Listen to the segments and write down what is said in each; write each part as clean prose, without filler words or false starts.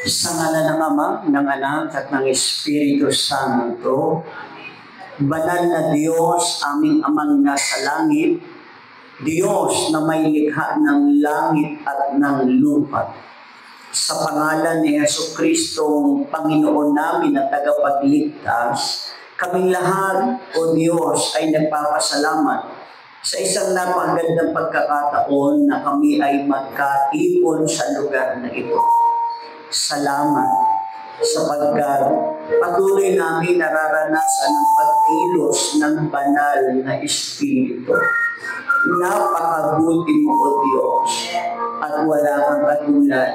Sa ngalan ng Ama, ng Anak, at ng Espiritu Santo, Banal na Diyos, aming Amang nasa langit, Diyos na may likha ng langit at ng lupa. Sa pangalan ni Jesucristo, Panginoon namin at tagapagligtas, kaming lahat, O Diyos, ay nagpapasalamat sa isang napakagandang pagkakataon na kami ay magkatipon sa lugar na ito. Salamat sapagkat patuloy namin nararanasan ang pagkilos ng banal na Espiritu. Napakabuti mo, O Diyos, at wala kang katulad.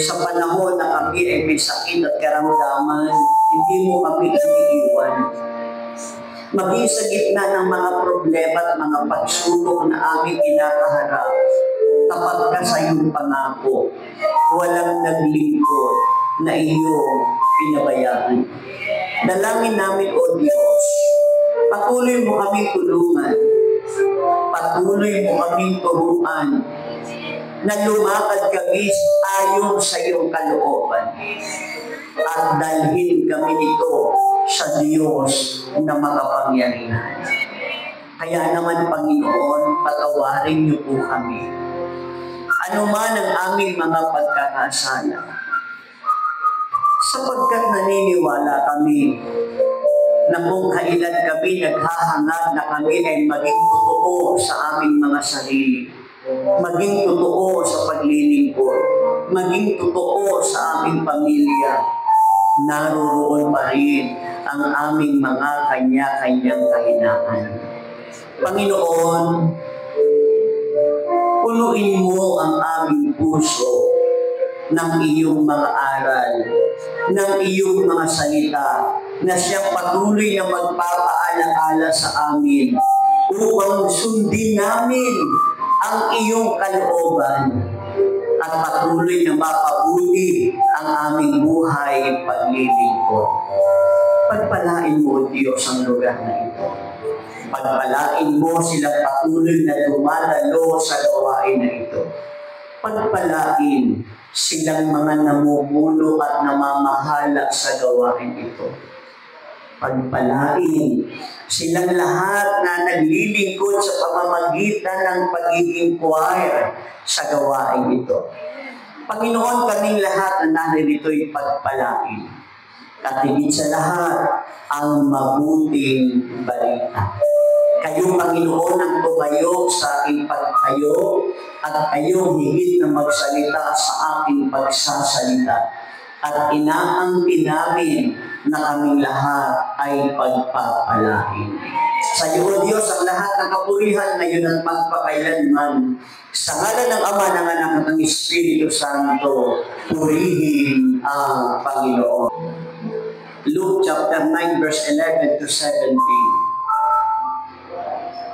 Sa panahon na kami ay may sakit at karamdaman, hindi mo kami iniiwan. Maging sa gitna ng mga problema at mga pagsubok na aming kinakaharap, tapat ka sa iyong pangako. Walang naglingkod na iyong pinabayaan. Dalangin namin, O Diyos, patuloy mo kaming tulungan, patuloy mo kaming turuan, na lumakad kami ayon sa iyong kalooban, at dalhin kami nito sa Diyos na makapangyarihan. Kaya naman, Panginoon, patawarin niyo po kami. Ano man ang aming mga pagkakasala, sapagkat naniniwala kami na kung kailan kami naghahangad na kami ay maging totoo sa aming mga sarili, maging totoo sa paglilingkod, maging totoo sa aming pamilya, naroroon pa rin ang aming mga kanya-kanyang kahinaan. Panginoon, punuin mo ang aming puso ng iyong mga aral, ng iyong mga salita, na siyang patuloy na magpapaalaala sa amin upang sundin namin ang iyong kalooban at patuloy na mapabuti ang aming buhay paglilingkod. Pagpalain mo, Diyos, ang lugar na ito. Pagpalain mo silang patuloy na dumadalo sa gawain na ito. Pagpalain silang mga namumuno at namamahala sa gawain ito. Pagpalain silang lahat na naglilingkod sa pamamagitan ng pagiging choir sa gawain ito. Panginoon, kaming lahat na naririto'y pagpalain. At higit sa lahat, ang mabuting balita. Kayo, Panginoon, ang tumayo sa aking pagtayo at kayo higit na magsalita sa aking pagsasalita. At inaangkin namin na kaming lahat ay pagpapalain. Sa iyo, O Diyos, ang lahat ng kapurihan ngayon at magpakailanman. Sa ngalan ng Ama, ng Anak at ng Espiritu Santo, purihin ang Panginoon. Luke chapter 9, verse 11 to 17.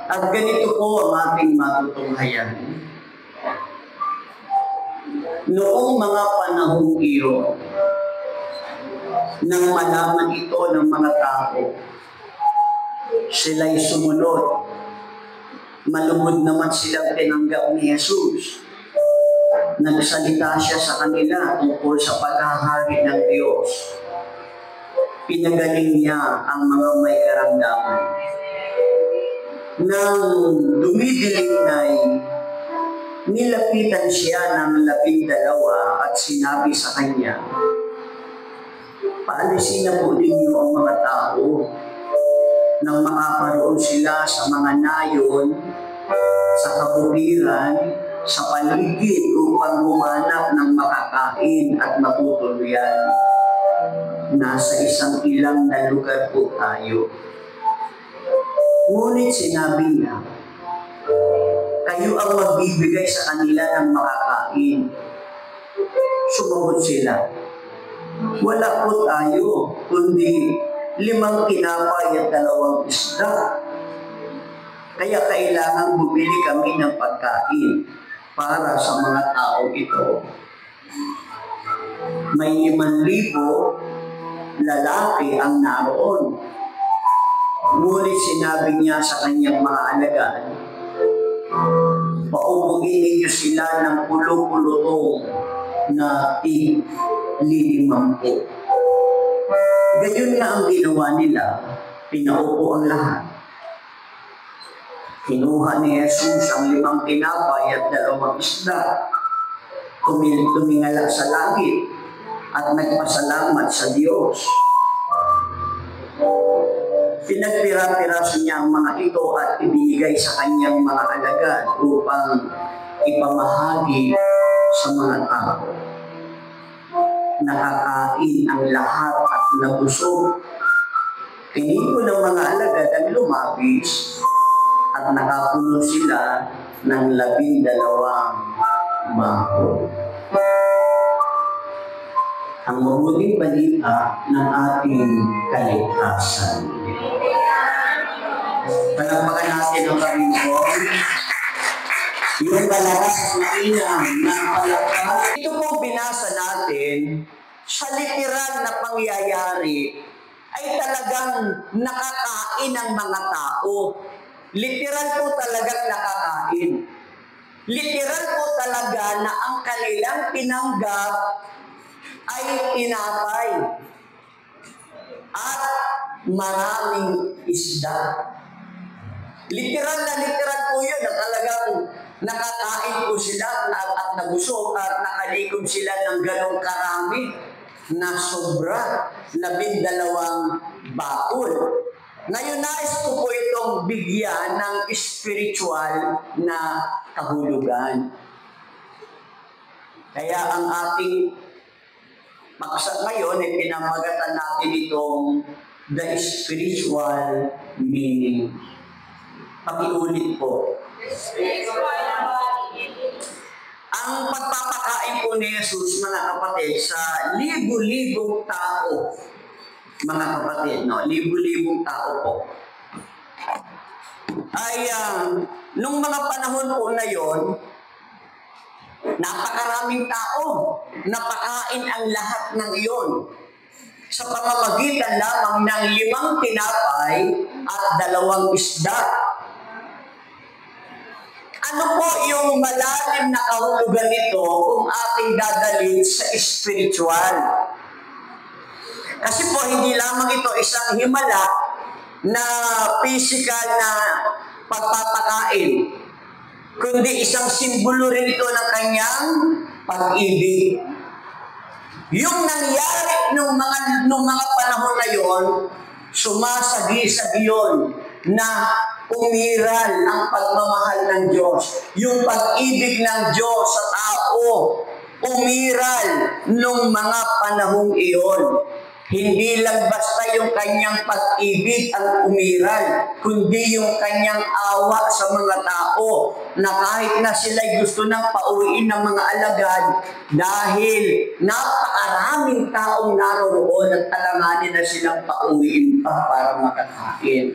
At ganito po ang ating matutunghayan. Noong mga panahong iyon, nang malaman ito ng mga tao, sila'y sumunod. Malugod naman silang tinanggap ni Jesus. Nagsalita siya sa kanila tungkol sa paghahari ng Diyos. Pinagaling niya ang mga may karamdaman. Nang dumidilim na'y nilapitan siya ng 12 at sinabi sa kanya, paalisin na po ninyo ang mga tao nang makaparoon sila sa mga nayon, sa kabukiran, sa paligid upang humanap ng makakain at matutuluyan. Nasa isang ilang na lugar po tayo. Ngunit sinabi niya, kayo ang magbibigay sa kanila ng makakain. Sumagot sila, wala po tayo, kundi 5 tinapay at 2 isda. Kaya kailangan bumili kami ng pagkain para sa mga tao ito. May 5,000 lalaki ang naroon. Ngunit sinabi niya sa kanyang mga alagad, paubugin ninyo sila ng pulong-pulutong na tig lilimampu. Gayon nga ang ginawa nila, pinaupo ang lahat. Kinuha ni Jesus ang 5 tinapay at 2 isda, tumingala sa langit at nagpasalamat sa Diyos. Pinagpira-piraso niya ang mga ito at ibinigay sa kanyang mga alagad upang ipamahagi sa mga tao. Nakakain ang lahat at nabusog. Pinito ng mga alagad ang lumabis at nakapuno sila ng 12 bako. Ang mabuting balita ng ating kaligtasan. Palakpakan natin ang Panginoon. Yung malakas na inang ng palakpak. Ito po binasa natin sa literal na pangyayari ay talagang nakakain ang mga tao. Literal po talagang nakakain. Literal po talaga na ang kanilang tinanggap ay tinapay at maraming isda. Literal po yun na talagang nakakain po sila at nabusog at nakalikom sila ng ganong karami na sobra, 12 bakul. Ngayon nais ko po itong bigyan ng spiritual na kahulugan. Kaya ang ating maksa ngayon ay pinamagatan natin itong the spiritual meaning. Pakiulit po. Ang pagpapakain po ni Jesus, mga kapatid, sa libu-libong tao, mga kapatid, no? Libu-libong tao po. Ay, nung mga panahon po na yon, napakaraming tao, napakain ang lahat ng iyon. Sa pamamagitan lamang ng 5 tinapay at 2 isda. Ano po yung malalim na kahulugan nito kung ating dadalhin sa spiritual? Kasi po hindi lamang ito isang himala na physical na pagpapakain, kundi isang simbolo rin ito ng kanyang pag-ibig. Yung nangyari nung mga panahon na yon, sumasagi-sagi yun na umiral ang pagmamahal ng Diyos. Yung pag-ibig ng Diyos sa tao, umiral nung mga panahong iyon. Hindi lang basta yung kanyang pag-ibig ang umiral, kundi yung kanyang awa sa mga tao na kahit na sila'y gusto nang pauwiin ng mga alagad dahil napakaraming taong naroroon at talanganin na silang pauwiin pa para makakain.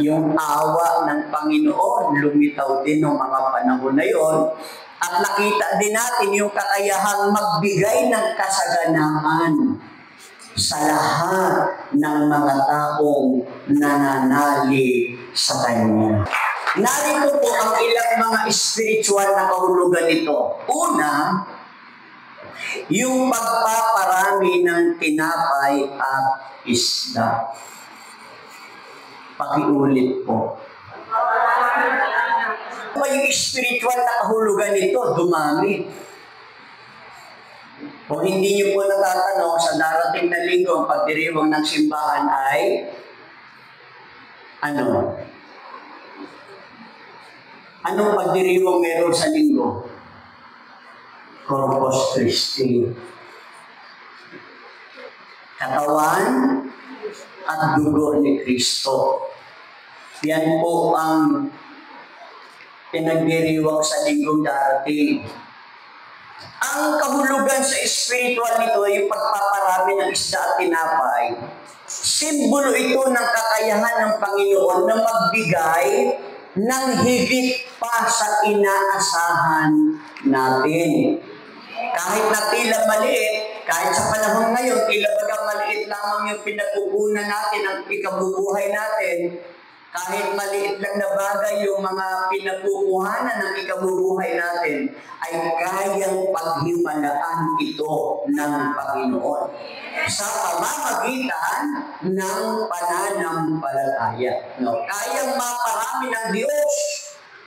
Yung awa ng Panginoon lumitaw din ng mga panahon na yon at nakita din natin yung kakayahang magbigay ng kasaganaan sa lahat ng mga taong nananalig sa Kanya. Narito po ang ilang mga spiritual na kahulugan nito. Una, yung pagpaparami ng tinapay at isda. Pakiulit po. Ano ba yung spiritual na kahulugan nito? Dumami. Kung hindi niyo po natatanong, sa darating na linggo, ang pagdiriwang ng simbahan ay ano? Anong pagdiriwang meron sa linggo? Corpus Christi. Katawan at dugo ni Kristo. Yan po ang pinagdiriwang sa linggong darating. Ang kahulugan sa spiritual nito ay yung pagpaparami ng isda at tinapay. Simbolo ito ng kakayahan ng Panginoon na magbigay ng higit pa sa inaasahan natin. Kahit na tila maliit, kahit sa panahon ngayon, tila bagang maliit lamang yung pinagkukunan natin, ang ikabubuhay natin, Kahit maliit lang na bagay yung mga pinagkukuhanan ng ikabubuhay natin, ay kayang paghimalaan ito ng Panginoon sa pamamagitan ng pananampalataya. No? Kayang maparami ng Diyos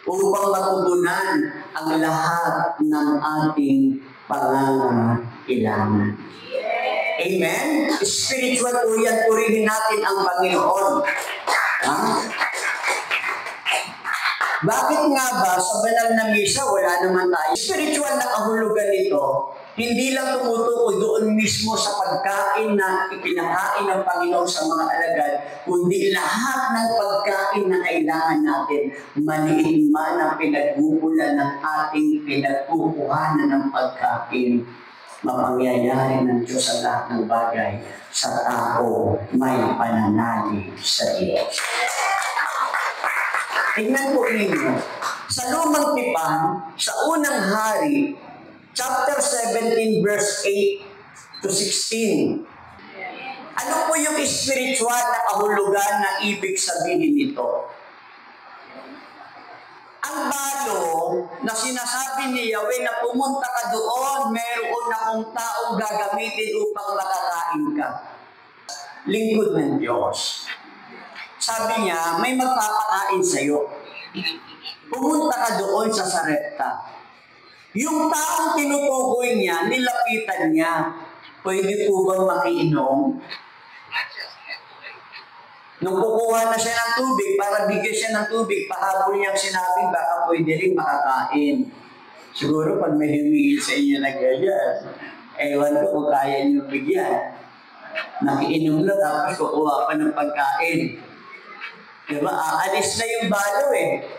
upang matugunan ang lahat ng ating pangangailangan. Amen? Spiritual po yan, purihin natin ang Panginoon. Ha? Bakit nga ba sa banal na misa wala naman tayo? Spiritual na kahulugan nito, hindi lang tumutukoy doon mismo sa pagkain na ipinakain ng Panginoon sa mga alagad, kundi lahat ng pagkain na kailangan natin, maliit man ang pinagbubulan ng ating pinagkukuhanan ng pagkain. Mapangyayari ng Diyos sa lahat ng bagay sa tao may pananalig sa Diyos. Tingnan po ninyo, sa Lumang Tipan, sa Unang Hari, chapter 17, verse 8 to 16. Ano po yung spiritual na kahulugan na ibig sabihin nito? Ang balo na sinasabi ni Yahweh na pumunta ka doon, meron akong taong gagamitin upang makakain ka. Lingkod ng Diyos. Sabi niya, may magpapakain sa'yo. Pumunta ka doon sa Sarepta. Yung taong tinutukoy niya, nilapitan niya, pwede po bang makiinom? Nung kukuha na siya ng tubig, para bigyan siya ng tubig, pahabol niyang sinabi, baka pwede rin makakain. Siguro pag may humihil sa inyo na ganyan, ewan ko kung kaya niyo bigyan. Nakiinom na tapos kukuha pa ng pagkain. Diba? Aalis na yung balo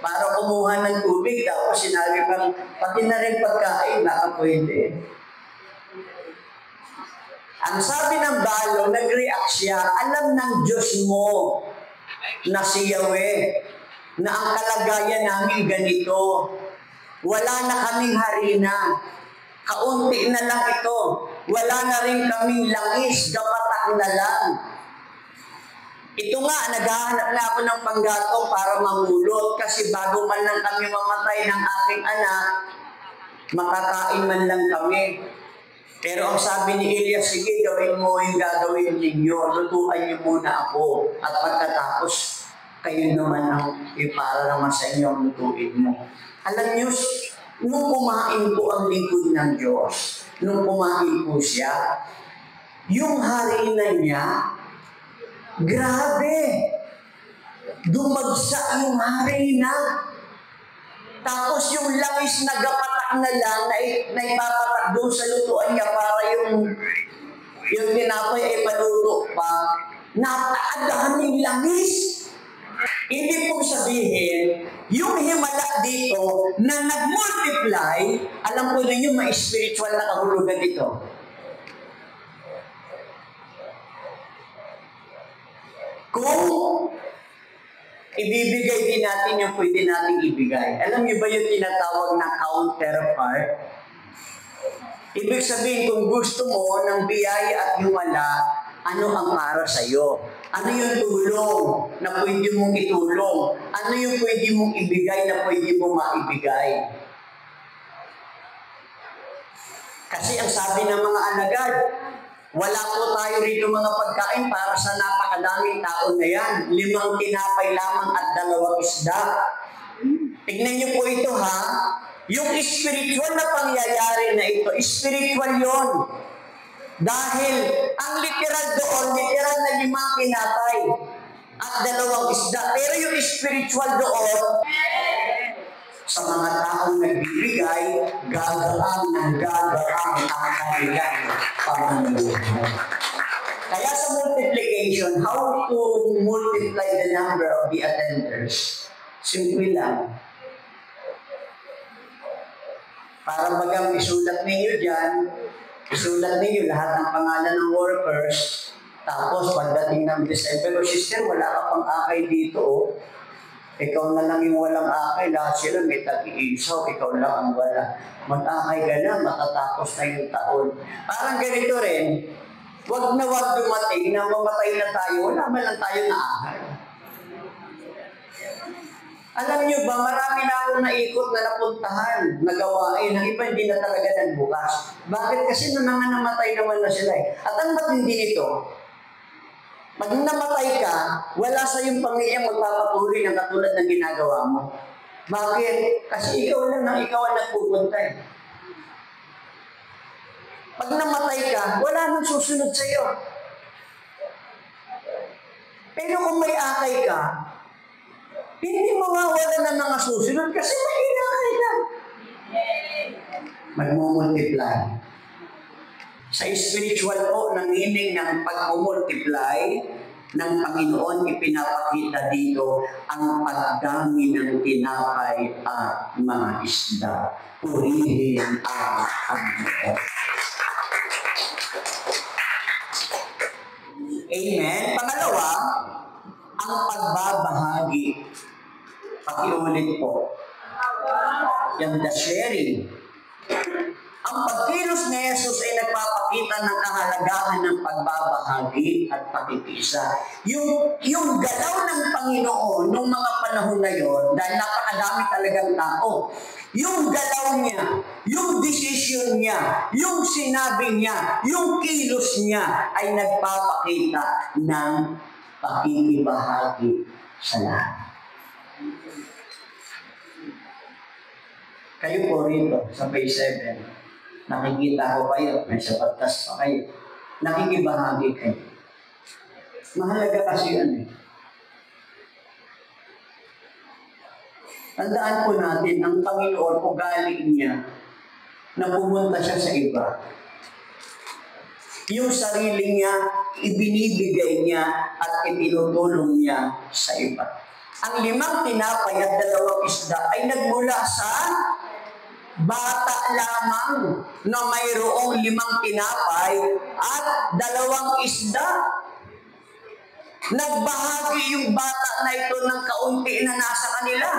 para kumuha ng tubig. Tapos sinabi pang, pati na rin pagkain, baka pwede. Ang sabi ng balo, nag-react siya, alam ng Diyos mo na si Yahweh, na ang kalagayan namin ganito. Wala na kaming harina. Kaunti na lang ito. Wala na rin kaming langis, gapatak na lang. Ito nga, naghahanap na ako ng panggatong para mamulot kasi bago man lang kami mamatay ng aking anak, makakain man lang kami. Pero ang sabi ni Elias, sige, gawin mo yung gagawin ninyo. Lutuan niyo muna ako. At pagkatapos, kayo naman ang para naman sa inyo ang lutuin mo. Alam niyo, nung kumain po ang lingkod ng Diyos, nung kumain po siya, yung harina niya, grabe! Dumagsa yung harina. Tapos yung langis na gapatak na lang na ipapatak doon sa lutuan niya para yung tinapay ay maluto pa. Napakadaming langis. Hindi po sabihin, yung himala dito na nag-multiply, alam po ninyo, may spiritual na kahulugan dito. Kung ibibigay din natin yung pwede nating ibigay. Alam niyo ba yung tinatawag na counterpart? Ibig sabihin, kung gusto mo ng biyaya at himala, ano ang para sa'yo? Ano yung tulong na pwede mong itulong? Ano yung pwede mong ibigay na pwede mong maibigay? Kasi ang sabi ng mga alagad, wala po tayo rito mga pagkain para sa napakadaming taon na yan. 5 tinapay lamang at 2 isda. Tignan niyo po ito ha. Yung spiritual na pangyayari na ito, spiritual yon. Dahil ang literal doon, literal na 5 tinapay at 2 isda. Pero yung spiritual doon, sa mga taong nagbibigay, gagaan ng gagaan ang kanilang pamumuhay. Kaya sa multiplication, how to multiply the number of the attenders? Simple lang. Para bagang isulat ninyo dyan, isulat ninyo lahat ng pangalan ng workers, tapos pagdating ng December, sister, wala ka pang akay dito, ikaw na lang yung walang akay, lahat sila may tag-iisaw, ikaw lang ang wala. Mag-akay ka na, matatapos na yung taon. Parang ganito rin, wag na wag dumating na mamatay na tayo, wala man lang tayo na akay. Alam niyo ba, marami na akong naikot na napuntahan, nagawain, ang iba hindi na talaga nagbukas. Bakit? Kasi mga namatay naman na sila eh. At ang matindi nito, pag namatay ka, wala sa iyong pamilya magpapatuloy ng katulad ng ginagawa mo. Bakit? Kasi ikaw lang ang nagpupunta eh. Pag namatay ka, wala nang susunod sa iyo. Pero kung may akay ka, hindi mawawala na mga susunod kasi may inakay ka. Magmumultiply. Sa spiritual po, ng meaning ng pag-multiply ng Panginoon, ipinapakita dito ang pagdami ng tinapay at mga isda. Purihin ang Panginoon. Amen. Pangalawa, ang pagbabahagi. Pakiulit po. Yung the sharing. Ang pagkilos ni Jesus ay nagpapakita ng kahalagahan ng pagbabahagi at pakikisa. Yung galaw ng Panginoon noong mga panahon na yon, dahil napakadami talagang tao, yung galaw niya, yung decision niya, yung sinabi niya, yung kilos niya ay nagpapakita ng pakikibahagi sa lahat. Kayo po rito sa Phase 7, nakikita ko kayo, may sapatas pa kayo, nakikibahagi kayo. Mahalaga kasi yan eh. Tandaan po natin, ang Panginoon o galing niya na pumunta siya sa iba. Yung sarili niya, ibinibigay niya at itinutulong niya sa iba. Ang 5 tinapay at 2 isda ay nagmula sa bata lamang na mayroong 5 tinapay at 2 isda. Nagbahagi yung bata na ito ng kaunti na nasa kanila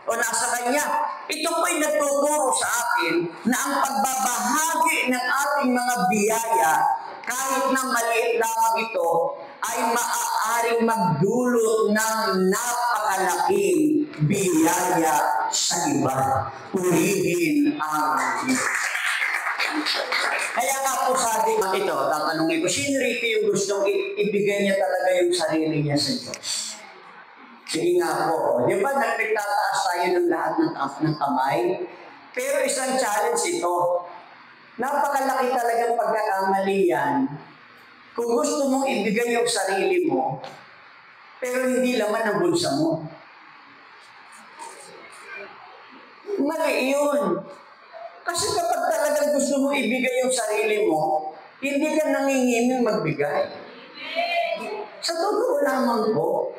o nasa kanya. Ito po'y nagtuturo sa atin na ang pagbabahagi ng ating mga biyaya, kahit na maliit lamang ito, ay maaaring magdulot ng napakalaking biyaya sa iba. Purihin ang Diyos. Kaya nga po sabi ito, tatanungin ko, sino rito yung gustong ibigay niya talaga yung sarili niya sa Diyos? Sige nga po, di ba nagtataas tayo ng lahat ng kamay? Pero isang challenge ito. Napakalaki talagang pagkakamali yan. Kung gusto mong ibigay yung sarili mo, pero hindi laman ang bulsa mo. Mali yun. Kasi kapag talagang gusto mong ibigay yung sarili mo, hindi ka nangingiming magbigay. Sa totoo lamang po.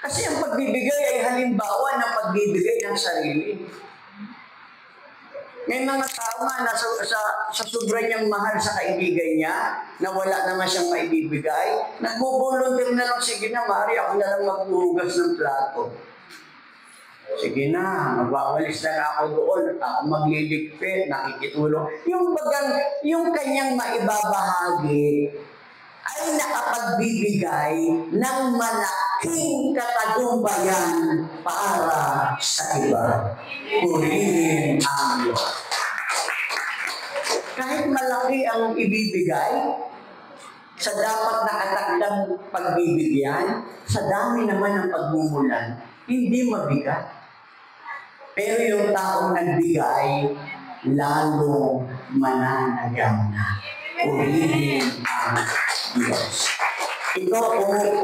Kasi ang pagbibigay ay halimbawa ng pagbibigay ng sarili. May mga tao nga na sa sobra niyang mahal sa kaibigan niya, na wala naman siyang maibibigay, nagbo-volunteer na lang, sige na, Mari, ako na lang maghuhugas ng plato. Sige na, magwawalis na ako doon, at ako magliligpit, nakikitulong. Yung kanyang maibabahagi ay nakapagbibigay ng malaking katagumpayan para sa iba. Purihin ang Diyos. Kahit malaki ang ibibigay, sa dapat nakatakdang pagbibigyan, sa dami naman ng pagmumulan, hindi mabigat. Pero yung taong nagbigay, lalo mananagang na. Purihin ang Diyos. Ito,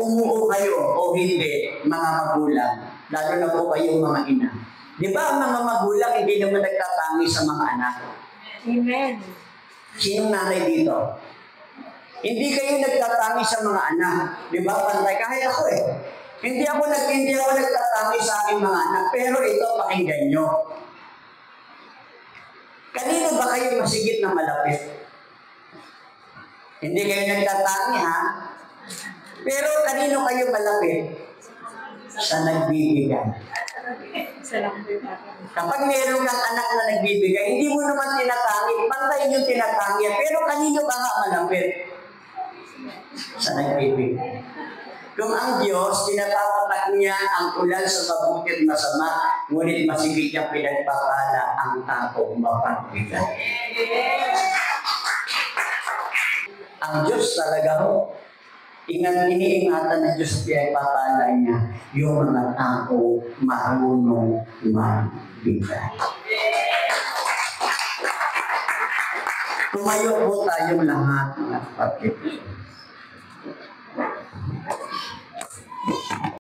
umuo kayo o hindi, mga magulang, lalo na po kayong mga ina. Di ba ang mga magulang hindi naman nagtatangi sa mga anak? Amen. Sinong nanay dito? Hindi kayo nagtatangi sa mga anak. Di ba? Pantay kahit ako eh. Hindi ako nagtatangi sa aking mga anak. Pero ito, pakinggan nyo. Kanino ba kayo masigit na malapit? Hindi kayo nagtatangi ha? Pero kanino kayo malapit? Sa nagbibigay. Kapag meron kang anak na nagbibigay, hindi mo naman tinatangi. Pantay yung tinatangi. Pero kanino ka nga malapit? Sa nagbibigay. Kung ang Diyos, pinapapatak niya ang ulan sa mabuti at masama, ngunit masigit niyang pinagpapala ang tao mapagbigat. Ang Diyos talaga ho, iniingatan ng Diyos pinagpapala niya yung mga tao marunong magbigat. Tumayo po tayong lahat, mga kapatid.